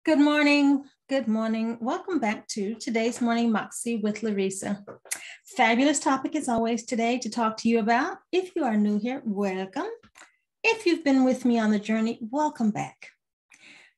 Good morning. Good morning. Welcome back to today's Morning Moxie with Larisa. Fabulous topic as always today to talk to you about. If you are new here, welcome. If you've been with me on the journey, welcome back.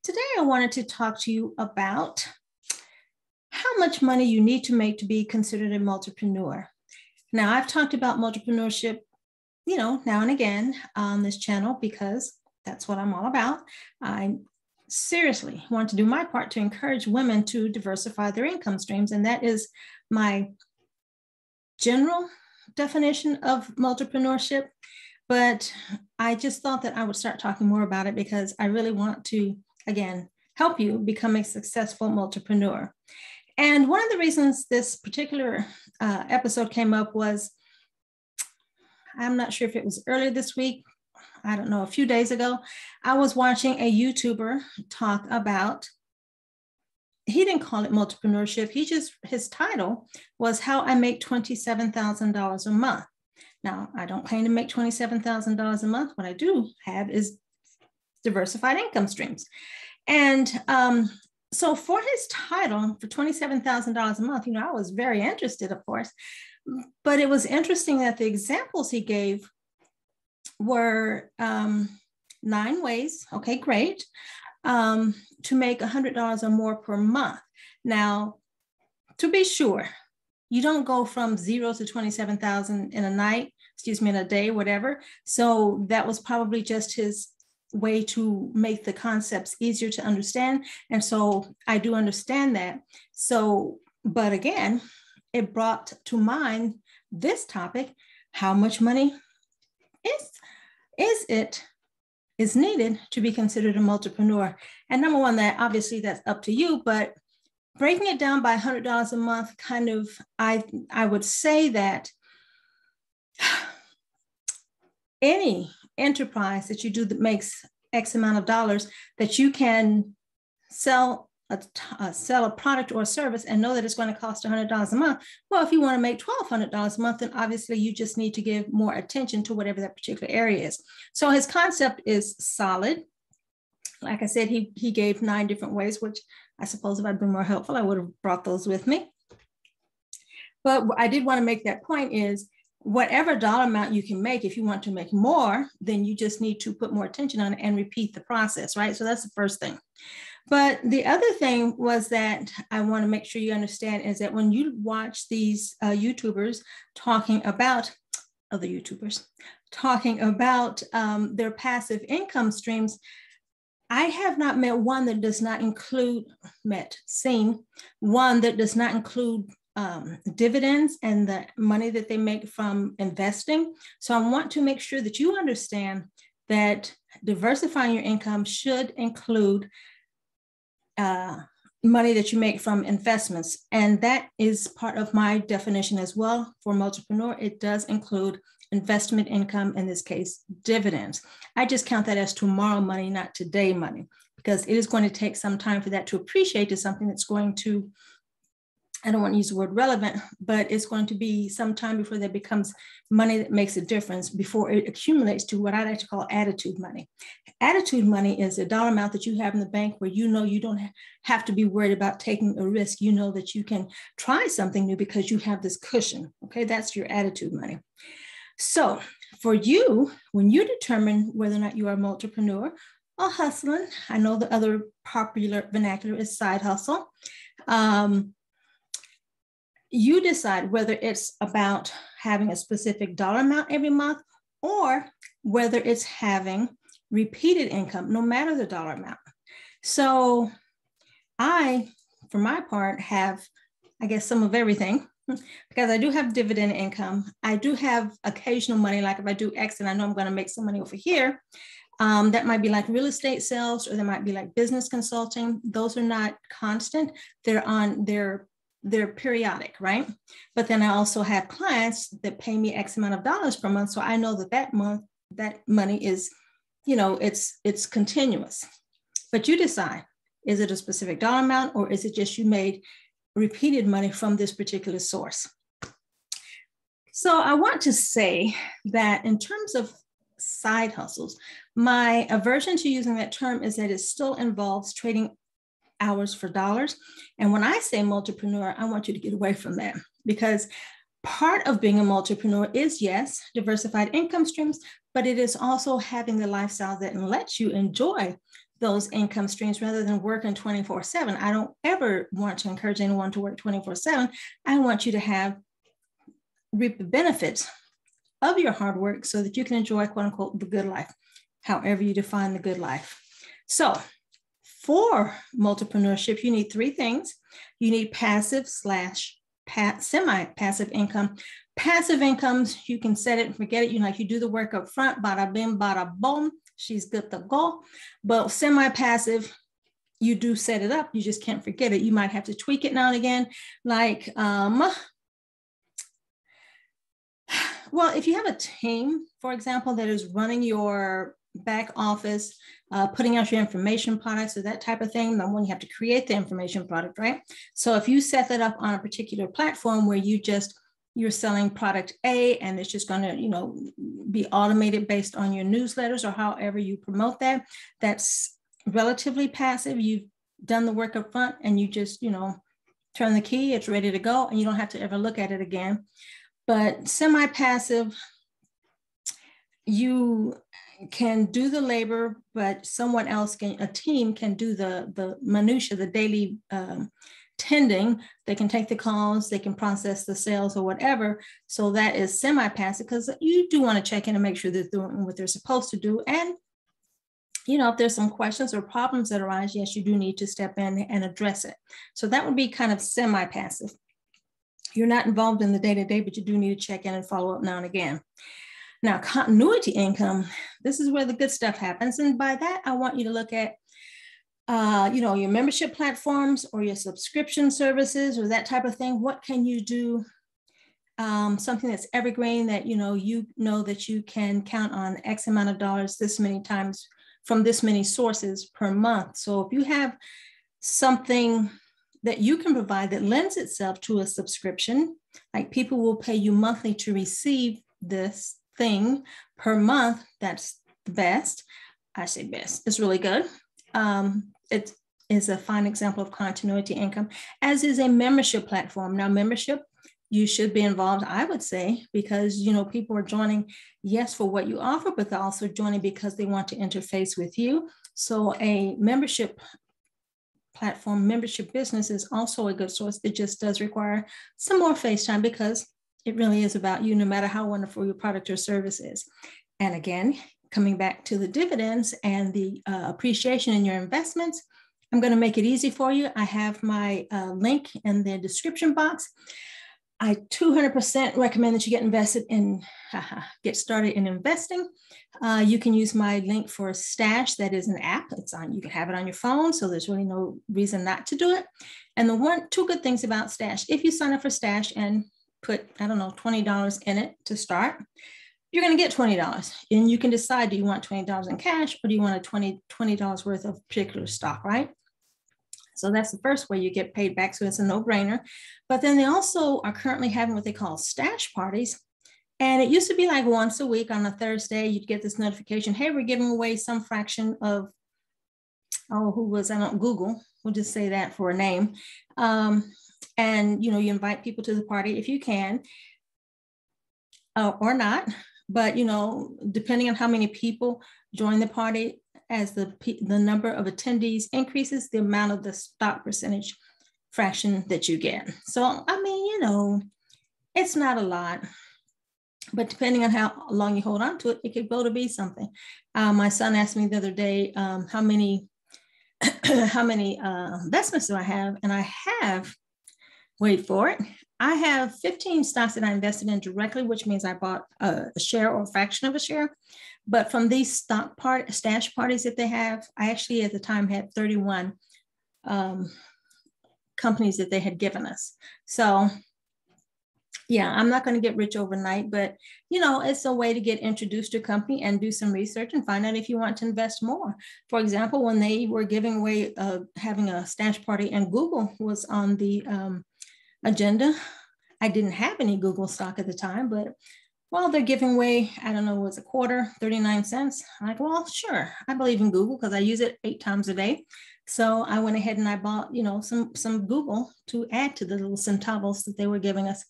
Today, I wanted to talk to you about how much money you need to make to be considered a multipreneur. Now, I've talked about multipreneurship, now and again on this channel because that's what I'm all about. I seriously want to do my part to encourage women to diversify their income streams. And that is my general definition of multipreneurship. But I just thought that I would start talking more about it because I really want to, again, help you become a successful multipreneur. And one of the reasons this particular episode came up was, I'm not sure if it was earlier this week, I don't know, a few days ago, I was watching a YouTuber talk about, he didn't call it multipreneurship. His title was How I Make $27,000 a Month. Now, I don't claim to make $27,000 a month. What I do have is diversified income streams. And so for his title, for $27,000 a month, I was very interested, of course, but it was interesting that the examples he gave were 9 ways, okay, great, to make $100 or more per month. Now, to be sure, you don't go from 0 to 27,000 in a day, whatever. So that was probably just his way to make the concepts easier to understand. And so I do understand that. So, but again, it brought to mind this topic: how much money is needed to be considered a multipreneur? And number one, that obviously that's up to you, but breaking it down by $100 a month, kind of, I would say that any enterprise that you do that makes X amount of dollars, that you can sell a product or a service and know that it's going to cost $100 a month. Well, if you want to make $1,200 a month, then obviously you just need to give more attention to whatever that particular area is. So his concept is solid. Like I said, he gave 9 different ways, which I suppose if I'd been more helpful, I would have brought those with me. But I did want to make that point is, whatever dollar amount you can make, if you want to make more, then you just need to put more attention on it and repeat the process, right? So that's the first thing. But the other thing was that I want to make sure you understand is that when you watch these YouTubers talking about, other YouTubers talking about their passive income streams, I have not met one that does not include, seen one that does not include dividends and the money that they make from investing. So I want to make sure that you understand that diversifying your income should include money that you make from investments. And that is part of my definition as well for multipreneur. It does include investment income, in this case, dividends. I just count that as tomorrow money, not today money, because it is going to take some time for that to appreciate to something that's going to, I don't want to use the word relevant, but it's going to be some time before that becomes money that makes a difference, before it accumulates to what I like to call attitude money. Attitude money is a dollar amount that you have in the bank where you don't have to be worried about taking a risk. You know that you can try something new because you have this cushion. Okay, that's your attitude money. So for you, when you determine whether or not you are a multipreneur or hustling, I know the other popular vernacular is side hustle. You decide whether it's about having a specific dollar amount every month or whether it's having repeated income, no matter the dollar amount. So I, for my part, have, I guess, some of everything, because I do have dividend income. I do have occasional money, like if I do X and I know I'm going to make some money over here, that might be like real estate sales, or there might be like business consulting. Those are not constant. They're periodic, right? But then I also have clients that pay me X amount of dollars per month. So I know that money is, it's continuous. But you decide, is it a specific dollar amount, or is it just you made repeated money from this particular source? So I want to say that in terms of side hustles, my aversion to using that term is that it still involves trading hours for dollars. And when I say multipreneur, I want you to get away from that, because part of being a multipreneur is, yes, diversified income streams, but it is also having the lifestyle that lets you enjoy those income streams rather than working 24/7. I don't ever want to encourage anyone to work 24/7. I want you to reap the benefits of your hard work so that you can enjoy, quote unquote, the good life, however you define the good life. So for multipreneurship, you need three things. You need passive / semi-passive income. Passive incomes, you can set it and forget it. You do the work up front, bada bing, bada boom, she's good to go. But semi-passive, you do set it up. You just can't forget it. You might have to tweak it now and again. Like, well, if you have a team, for example, that is running your back office, putting out your information products or that type of thing, then when you have to create the information product, right? So if you set that up on a particular platform where you're selling product A and it's just going to, be automated based on your newsletters or however you promote that, that's relatively passive. You've done the work up front and you just, turn the key, it's ready to go, and you don't have to ever look at it again. But semi-passive, you can do the labor, but someone else a team can do the minutia, the daily tending. They can take the calls, they can process the sales or whatever. So that is semi-passive, because you do want to check in and make sure they're doing what they're supposed to do. And, if there's some questions or problems that arise, yes, you do need to step in and address it. So that would be kind of semi-passive. You're not involved in the day-to-day, but you do need to check in and follow up now and again. Now, continuity income, this is where the good stuff happens. And by that, I want you to look at, your membership platforms or your subscription services or that type of thing. What can you do? Something that's evergreen that, that you can count on X amount of dollars this many times from this many sources per month. So if you have something that you can provide that lends itself to a subscription, like people will pay you monthly to receive this thing per month, that's the best. I say best, it's really good. It is a fine example of continuity income, as is a membership platform. Now, membership, you should be involved, I would say, because, people are joining, yes, for what you offer, but they're also joining because they want to interface with you. So a membership platform, membership business is also a good source. It just does require some more face time because it really is about you, no matter how wonderful your product or service is. And again, coming back to the dividends and the appreciation in your investments, I'm going to make it easy for you. I have my link in the description box. I 200% recommend that you get started in investing. You can use my link for Stash. That is an app. You can have it on your phone, so there's really no reason not to do it. And two good things about Stash: if you sign up for Stash and put, $20 in it to start, you're going to get $20. And you can decide, do you want $20 in cash or do you want a $20 worth of particular stock, right? So that's the first way you get paid back. So it's a no-brainer. But then they also are currently having what they call stash parties. And it used to be like once a week on a Thursday, you'd get this notification, hey, we're giving away some fraction of, Google. We'll just say that for a name. And, you invite people to the party if you can, or not. But, depending on how many people join the party, as the number of attendees increases, the amount of the stock percentage fraction that you get. So, it's not a lot, but depending on how long you hold on to it, it could go to be something. My son asked me the other day, how many investments do I have? And I have, wait for it, I have 15 stocks that I invested in directly, which means I bought a share or a fraction of a share. But from these stash parties that they have, I actually at the time had 31 companies that they had given us. So yeah, I'm not going to get rich overnight, but it's a way to get introduced to a company and do some research and find out if you want to invest more. For example, when they were giving away, having a stash party and Google was on the agenda, I didn't have any Google stock at the time, but well, they're giving away, I don't know, what's a quarter, 39 cents. I'm like, well, sure. I believe in Google because I use it 8 times a day. So I went ahead and I bought, some Google to add to the little centavos that they were giving us.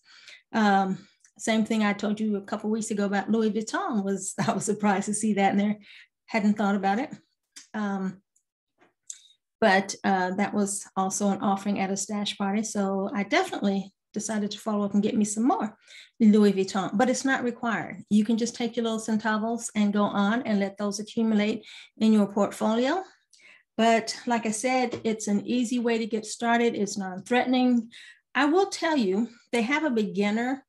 Same thing I told you a couple of weeks ago about Louis Vuitton I was surprised to see that in there. Hadn't thought about it. But that was also an offering at a stash party. So I definitely decided to follow up and get me some more Louis Vuitton, but it's not required. You can just take your little centavos and go on and let those accumulate in your portfolio. But like I said, it's an easy way to get started. It's non-threatening. I will tell you, they have a beginner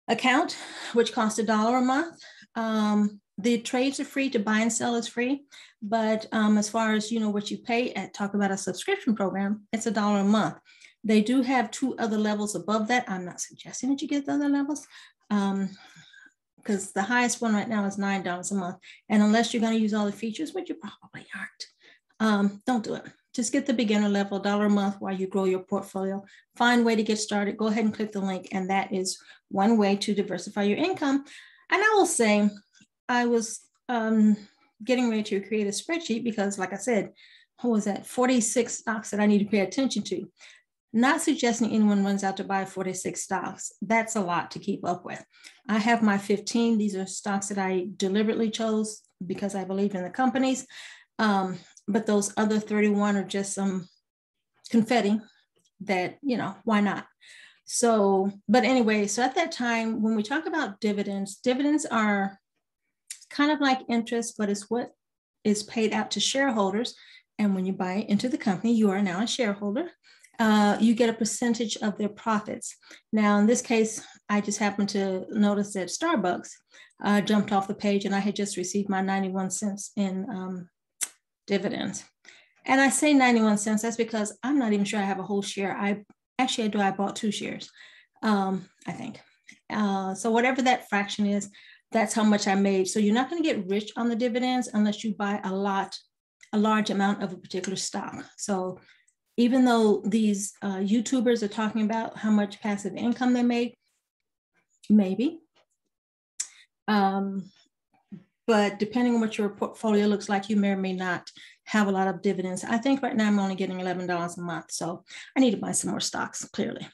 account, which costs $1 a month. The trades are free, to buy and sell is free. But as far as, what you pay talk about a subscription program, it's $1 a month. They do have 2 other levels above that. I'm not suggesting that you get the other levels because the highest one right now is $9 a month. And unless you're going to use all the features, which you probably aren't, don't do it. Just get the beginner level, $1 a month while you grow your portfolio. Find a way to get started. Go ahead and click the link. And that is one way to diversify your income. And I will say, I was getting ready to create a spreadsheet because, like I said, what was that? 46 stocks that I need to pay attention to. Not suggesting anyone runs out to buy 46 stocks. That's a lot to keep up with. I have my 15. These are stocks that I deliberately chose because I believe in the companies. But those other 31 are just some confetti that, why not? So, but anyway, so at that time, when we talk about dividends are kind of like interest, but it's what is paid out to shareholders. And when you buy into the company, you are now a shareholder. You get a percentage of their profits. Now, in this case, I just happened to notice that Starbucks jumped off the page and I had just received my 91 cents in dividends. And I say 91 cents, that's because I'm not even sure I have a whole share. I bought 2 shares, I think. So whatever that fraction is, that's how much I made. So you're not going to get rich on the dividends unless you buy a large amount of a particular stock. So even though these YouTubers are talking about how much passive income they make, maybe. But depending on what your portfolio looks like, you may or may not have a lot of dividends. I think right now I'm only getting $11 a month. So I need to buy some more stocks, clearly.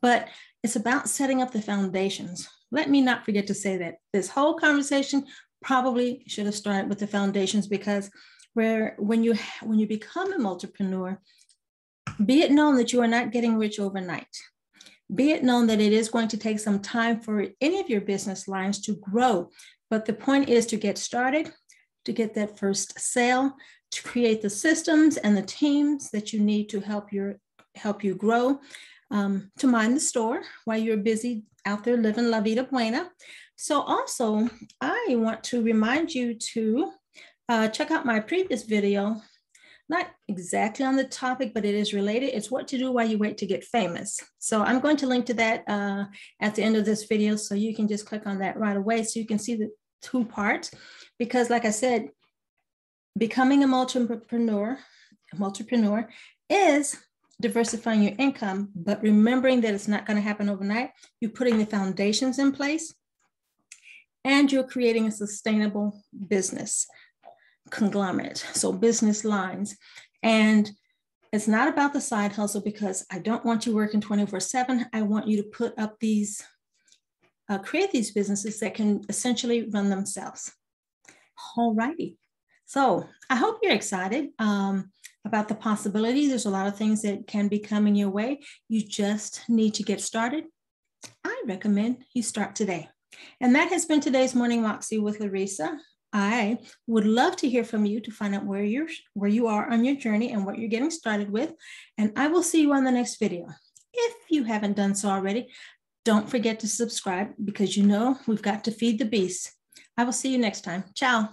But it's about setting up the foundations. Let me not forget to say that this whole conversation probably should have started with the foundations, because when you become a multipreneur, be it known that you are not getting rich overnight. Be it known that it is going to take some time for any of your business lines to grow. But the point is to get started, to get that first sale, to create the systems and the teams that you need to help you grow, to mind the store while you're busy out there living La Vida Buena. So also, I want to remind you to check out my previous video. Not exactly on the topic, but it is related. It's what to do while you wait to get famous. So I'm going to link to that at the end of this video, so you can just click on that right away so you can see the 2 parts. Because like I said, becoming a multipreneur is diversifying your income, but remembering that it's not going to happen overnight. You're putting the foundations in place and you're creating a sustainable business conglomerate, so business lines. And it's not about the side hustle, because I don't want you working 24/7. I want you to put up create these businesses that can essentially run themselves. All righty. So I hope you're excited about the possibilities. There's a lot of things that can be coming your way. You just need to get started. I recommend you start today. And that has been today's Morning Moxie with Larisa. I would love to hear from you to find out where you are on your journey and what you're getting started with. And I will see you on the next video. If you haven't done so already, don't forget to subscribe, because we've got to feed the beast. I will see you next time. Ciao.